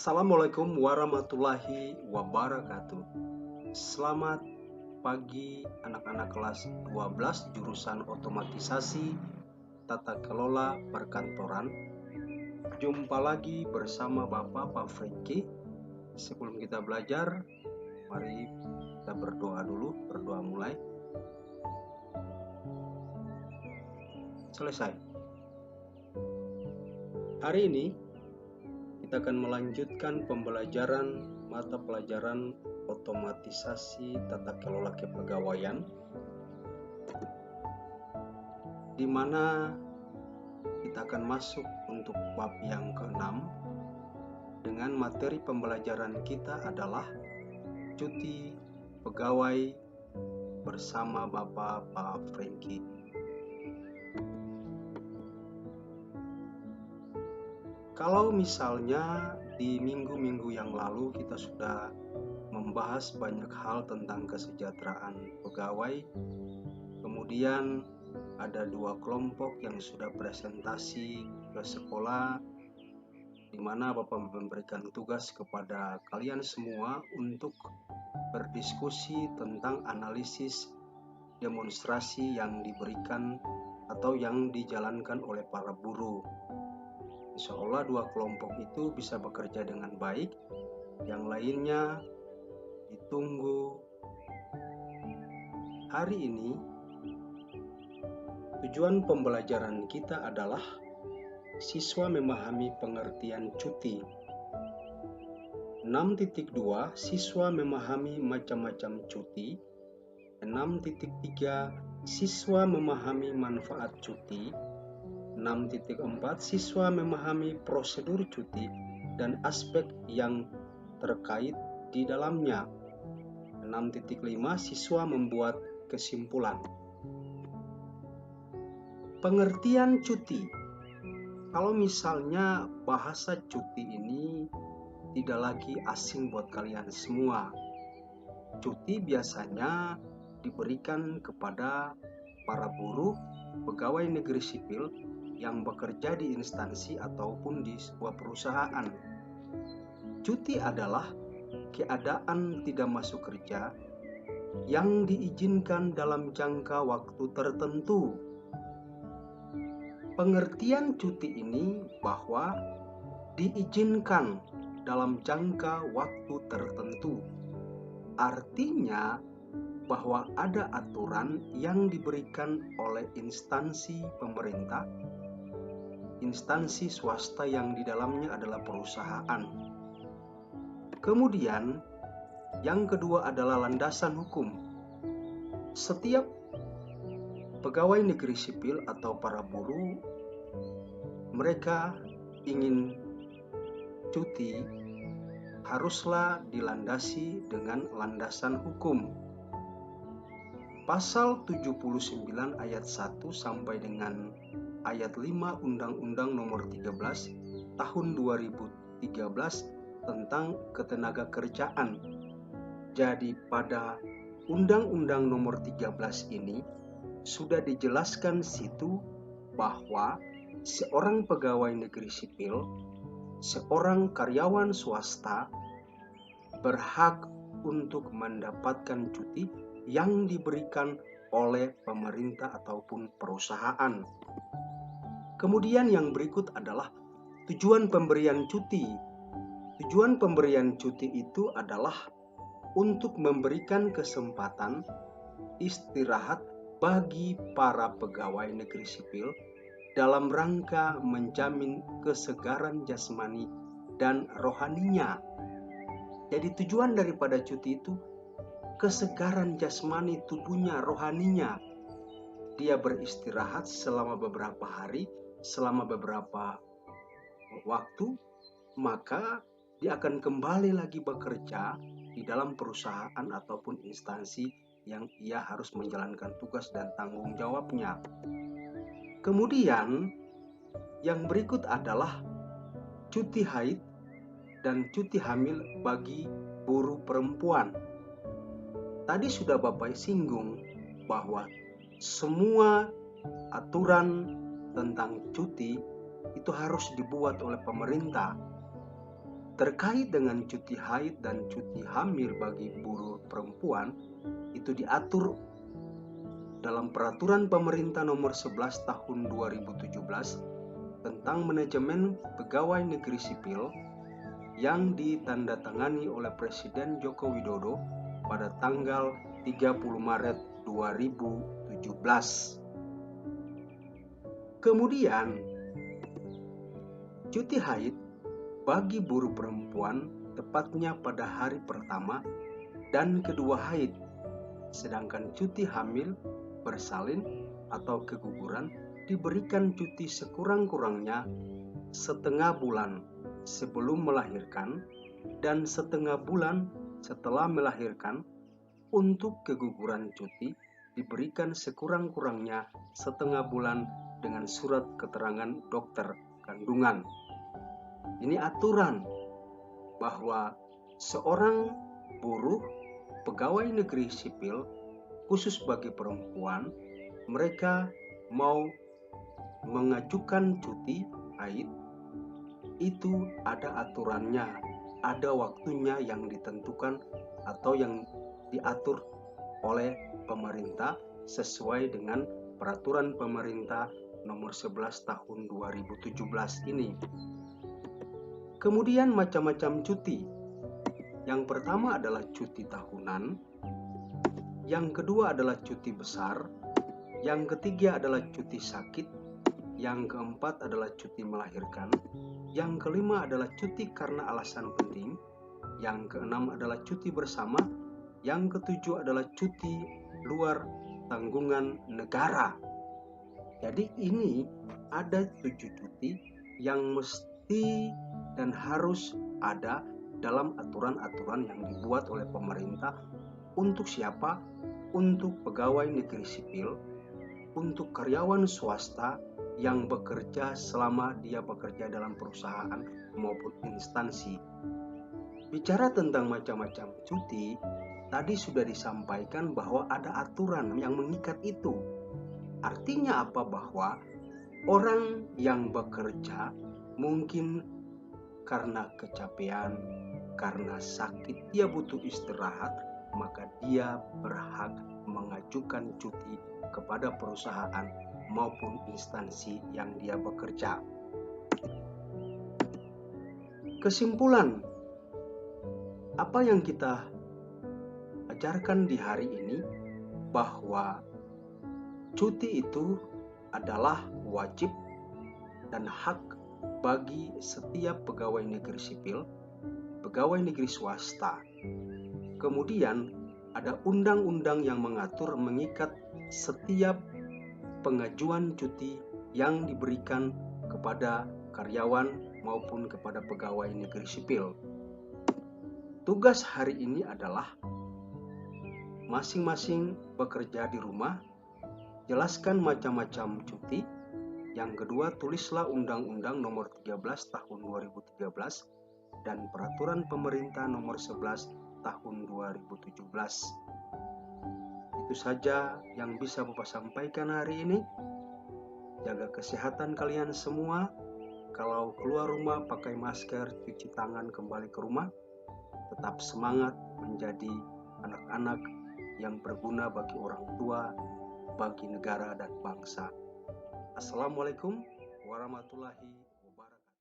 Assalamualaikum warahmatullahi wabarakatuh. Selamat pagi anak-anak kelas 12 jurusan otomatisasi tata kelola perkantoran. Jumpa lagi bersama Bapak Pak Franky. Sebelum kita belajar, mari kita berdoa dulu. Berdoa mulai. Selesai. Hari ini kita akan melanjutkan pembelajaran mata pelajaran otomatisasi tata kelola kepegawaian, di mana kita akan masuk untuk bab yang ke-6 dengan materi pembelajaran kita adalah cuti pegawai bersama Bapak Pak Franky. Kalau misalnya di minggu-minggu yang lalu kita sudah membahas banyak hal tentang kesejahteraan pegawai, kemudian ada 2 kelompok yang sudah presentasi ke sekolah, di mana Bapak memberikan tugas kepada kalian semua untuk berdiskusi tentang analisis demonstrasi yang diberikan atau yang dijalankan oleh para buruh. Insya Allah 2 kelompok itu bisa bekerja dengan baik, yang lainnya ditunggu. Hari ini tujuan pembelajaran kita adalah siswa memahami pengertian cuti. 6.2 siswa memahami macam-macam cuti. 6.3 siswa memahami manfaat cuti. 6.4 siswa memahami prosedur cuti dan aspek yang terkait di dalamnya. 6.5 siswa membuat kesimpulan. Pengertian cuti. Kalau misalnya bahasa cuti ini tidak lagi asing buat kalian semua. Cuti biasanya diberikan kepada para buruh, pegawai negeri sipil yang bekerja di instansi ataupun di sebuah perusahaan. Cuti adalah keadaan tidak masuk kerja yang diizinkan dalam jangka waktu tertentu. Pengertian cuti ini bahwa diizinkan dalam jangka waktu tertentu. Artinya bahwa ada aturan yang diberikan oleh instansi pemerintah, instansi swasta yang di dalamnya adalah perusahaan. Kemudian, yang kedua adalah landasan hukum. Setiap pegawai negeri sipil atau para buruh, mereka ingin cuti, haruslah dilandasi dengan landasan hukum. Pasal 79 ayat 1 sampai dengan ayat 5 Undang-Undang Nomor 13 Tahun 2013 tentang Ketenagakerjaan. Jadi pada Undang-Undang Nomor 13 ini sudah dijelaskan situ bahwa seorang pegawai negeri sipil, seorang karyawan swasta berhak untuk mendapatkan cuti yang diberikan oleh pemerintah ataupun perusahaan. Kemudian yang berikut adalah tujuan pemberian cuti. Tujuan pemberian cuti itu adalah untuk memberikan kesempatan istirahat bagi para pegawai negeri sipil dalam rangka menjamin kesegaran jasmani dan rohaninya. Jadi tujuan daripada cuti itu kesegaran jasmani tubuhnya, rohaninya. Dia beristirahat selama beberapa hari, selama beberapa waktu, maka dia akan kembali lagi bekerja di dalam perusahaan ataupun instansi yang ia harus menjalankan tugas dan tanggung jawabnya. Kemudian yang berikut adalah cuti haid dan cuti hamil bagi buruh perempuan. Tadi sudah Bapak singgung bahwa semua aturan tentang cuti itu harus dibuat oleh pemerintah. terkait dengan cuti haid dan cuti hamil bagi buruh perempuan itu diatur dalam Peraturan Pemerintah Nomor 11 Tahun 2017 tentang manajemen pegawai negeri sipil yang ditandatangani oleh Presiden Joko Widodo pada tanggal 30 Maret 2017. Kemudian, cuti haid bagi buruh perempuan tepatnya pada hari pertama dan kedua haid, sedangkan cuti hamil, bersalin, atau keguguran diberikan cuti sekurang-kurangnya setengah bulan sebelum melahirkan dan setengah bulan setelah melahirkan. Untuk keguguran cuti diberikan sekurang-kurangnya setengah bulan dengan surat keterangan dokter kandungan. Ini aturan bahwa seorang buruh pegawai negeri sipil khusus bagi perempuan, mereka mau mengajukan cuti haid itu ada aturannya, ada waktunya yang ditentukan atau yang diatur oleh pemerintah sesuai dengan Peraturan Pemerintah Nomor 11 Tahun 2017 ini. Kemudian macam-macam cuti. Yang pertama adalah cuti tahunan, yang kedua adalah cuti besar, yang ketiga adalah cuti sakit, yang keempat adalah cuti melahirkan, yang kelima adalah cuti karena alasan penting, yang keenam adalah cuti bersama, yang ketujuh adalah cuti luar tanggungan negara. Jadi ini ada 7 cuti yang mesti dan harus ada dalam aturan-aturan yang dibuat oleh pemerintah. Untuk siapa? Untuk pegawai negeri sipil, untuk karyawan swasta yang bekerja selama dia bekerja dalam perusahaan maupun instansi. Bicara tentang macam-macam cuti, tadi sudah disampaikan bahwa ada aturan yang mengikat itu. Artinya apa? Bahwa orang yang bekerja mungkin karena kecapean, karena sakit, dia butuh istirahat, maka dia berhak mengajukan cuti kepada perusahaan maupun instansi yang dia bekerja. Kesimpulan, apa yang kita ajarkan di hari ini bahwa cuti itu adalah wajib dan hak bagi setiap pegawai negeri sipil, pegawai negeri swasta. Kemudian ada undang-undang yang mengikat setiap pengajuan cuti yang diberikan kepada karyawan maupun kepada pegawai negeri sipil. Tugas hari ini adalah masing-masing bekerja di rumah, jelaskan macam-macam cuti. Yang kedua, tulislah Undang-Undang Nomor 13 Tahun 2013 dan Peraturan Pemerintah Nomor 11 Tahun 2017. Itu saja yang bisa Bapak sampaikan hari ini. Jaga kesehatan kalian semua. Kalau keluar rumah pakai masker, cuci tangan kembali ke rumah. Tetap semangat menjadi anak-anak yang berguna bagi orang tua, bagi negara dan bangsa. Assalamualaikum warahmatullahi wabarakatuh.